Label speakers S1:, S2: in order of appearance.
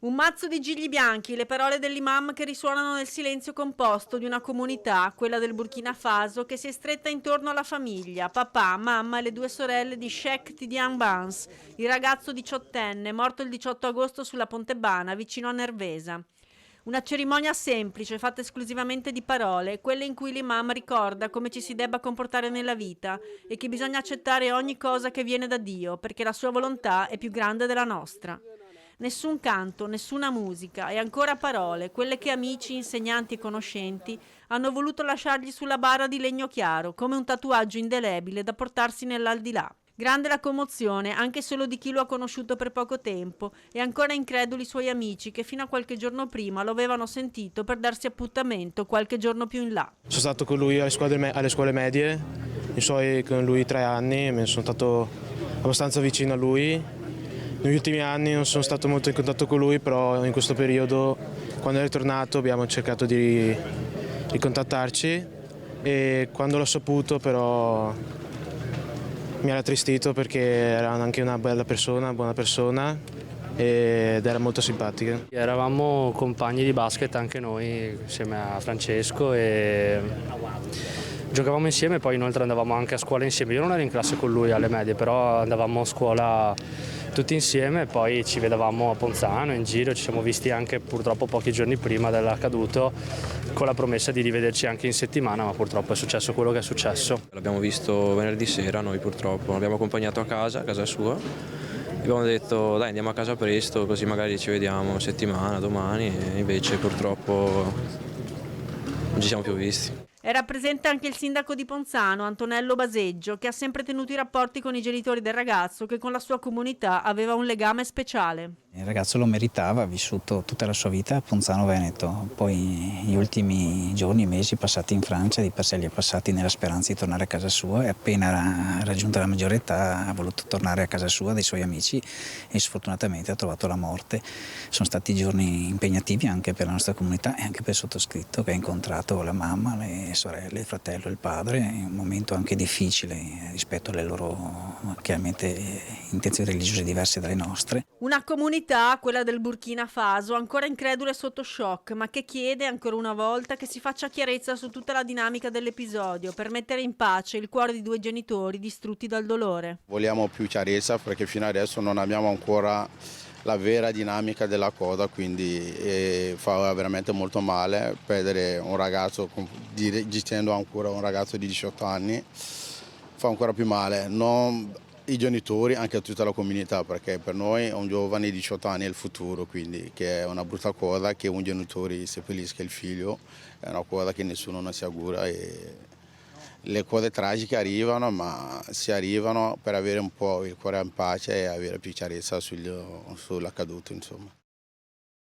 S1: Un mazzo di gigli bianchi, le parole dell'imam che risuonano nel silenzio composto di una comunità, quella del Burkina Faso, che si è stretta intorno alla famiglia, papà, mamma e le due sorelle di Cheikh Tidiane Bans, il ragazzo diciottenne, morto il 18 agosto sulla Pontebana, vicino a Nervesa. Una cerimonia semplice, fatta esclusivamente di parole, quelle in cui l'imam ricorda come ci si debba comportare nella vita e che bisogna accettare ogni cosa che viene da Dio, perché la sua volontà è più grande della nostra. Nessun canto, nessuna musica e ancora parole, quelle che amici, insegnanti e conoscenti hanno voluto lasciargli sulla bara di legno chiaro, come un tatuaggio indelebile da portarsi nell'aldilà. Grande la commozione, anche solo di chi lo ha conosciuto per poco tempo, e ancora increduli i suoi amici che fino a qualche giorno prima lo avevano sentito per darsi appuntamento qualche giorno più in là.
S2: Sono stato con lui alle scuole medie, con lui 3 anni, mi sono stato abbastanza vicino a lui. Negli ultimi anni non sono stato molto in contatto con lui, però in questo periodo, quando è ritornato, abbiamo cercato di ricontattarci e quando l'ho saputo però mi era tristito perché era anche una bella persona, buona persona ed era molto simpatica.
S3: Eravamo compagni di basket anche noi insieme a Francesco e giocavamo insieme, poi inoltre andavamo anche a scuola insieme. Io non ero in classe con lui alle medie, però andavamo a scuola tutti insieme e poi ci vedevamo a Ponzano in giro, ci siamo visti anche purtroppo pochi giorni prima dell'accaduto con la promessa di rivederci anche in settimana, ma purtroppo è successo quello che è successo.
S4: L'abbiamo visto venerdì sera noi purtroppo, l'abbiamo accompagnato a casa sua e abbiamo detto dai andiamo a casa presto così magari ci vediamo settimana, domani e invece purtroppo non ci siamo più visti.
S1: Era presente anche il sindaco di Ponzano, Antonello Baseggio, che ha sempre tenuto i rapporti con i genitori del ragazzo che con la sua comunità aveva un legame speciale.
S5: Il ragazzo lo meritava, ha vissuto tutta la sua vita a Ponzano Veneto, poi gli ultimi giorni e mesi passati in Francia di per sé li ha passati nella speranza di tornare a casa sua e appena raggiunta la maggiore età ha voluto tornare a casa sua dai suoi amici e sfortunatamente ha trovato la morte. Sono stati giorni impegnativi anche per la nostra comunità e anche per il sottoscritto che ha incontrato la mamma, le sorelle, il fratello e il padre, in un momento anche difficile rispetto alle loro chiaramente intenzioni religiose diverse dalle nostre.
S1: Una comunità, quella del Burkina Faso, ancora incredula e sotto shock, ma che chiede ancora una volta che si faccia chiarezza su tutta la dinamica dell'episodio per mettere in pace il cuore di due genitori distrutti dal dolore.
S6: Vogliamo più chiarezza perché fino adesso non abbiamo ancora la vera dinamica della cosa, quindi fa veramente molto male perdere un ragazzo, dicendo ancora un ragazzo di 18 anni, fa ancora più male. Non i genitori, anche tutta la comunità, perché per noi un giovane di 18 anni è il futuro, quindi che è una brutta cosa che un genitore seppellisca il figlio, è una cosa che nessuno non si augura e le cose tragiche arrivano, ma si arrivano per avere un po' il cuore in pace e avere più chiarezza sull'accaduto, insomma.